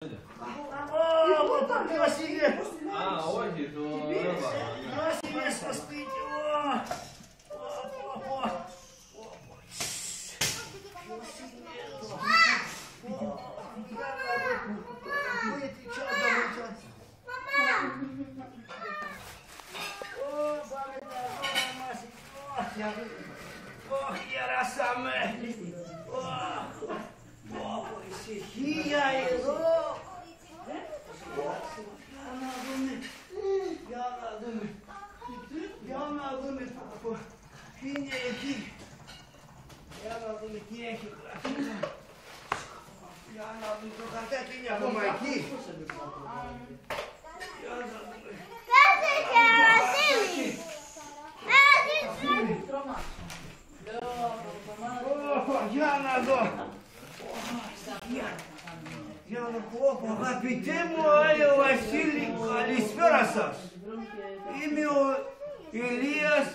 Ποιος είναι? Όχι, το έβαλα. Ποιος είναι στο σπίτι? Ποιος είναι εδώ? Будете что домучать? Ох, ярасаме! Ох, ησυχία εδώ! Για να δούμε τι είναι εκεί. Για να δούμε τι έχει γραφεί. Για να δούμε το χαρτάκι είναι ακόμα εκεί. Για να δούμε. Κάτσε και Βασίλη! Για να δω. Για να πω, αγαπητέ μου Άγιο Βασίλη, καλησπέρα σας. Είμαι ο Ηλίας.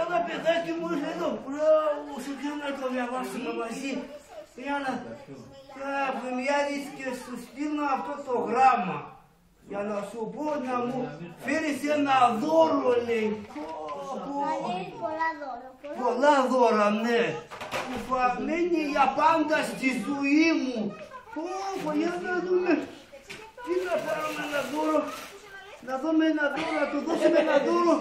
Έλα παιδάκι μου, είσαι εδώ. Μπράβο, σου κάνω να το διαβάσουμε μαζί. Για να βγάλεις και σου στείλω αυτό το γράμμα. Για να σου πω να μου φέρεις ένα δώρο, λέει. Πολλά δώρα, ναι. Που θα μένει για πάντα στη ζωή μου. Για να δούμε. Τι να πάρουμε ένα δώρο. Να δούμε ένα δώρο, να του δώσουμε ένα δώρο.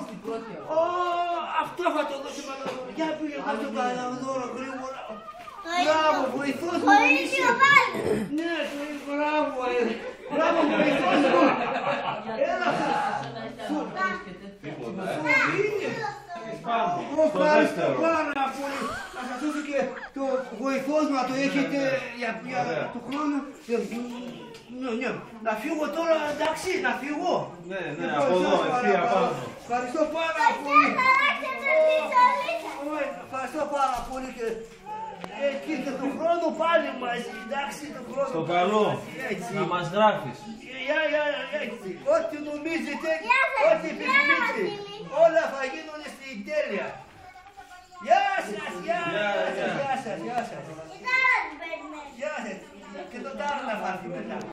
Αυτό θα το δώσουμε ένα δώρο. Για πήγε να το κάνω ένα δώρο γρήγορα. Μπράβο, βοηθός μου είσαι. Ναι, μπράβο, μπράβο, βοηθός μου. Έλα, ευχαριστώ πάρα πολύ. Να σας δώσω και το βοηθός μου να το έχετε για το χρόνο. Να φύγω τώρα, εντάξει, να φύγω. Ναι, από εδώ, εσύ απάνω. Ευχαριστώ πάρα πολύ. Ευχαριστώ πάρα πολύ και εκεί και τον χρόνο πάλι μαζί, εντάξει, τον χρόνο. Στο καλό, να μας γράφεις. Έτσι, ό,τι νομίζετε, ό,τι επιθυμείτε, όλα θα γίνουν στην τέλεια. Γεια σας, γεια σας, γεια σας. Γεια σας. Και το τάρο να πάρει μετά.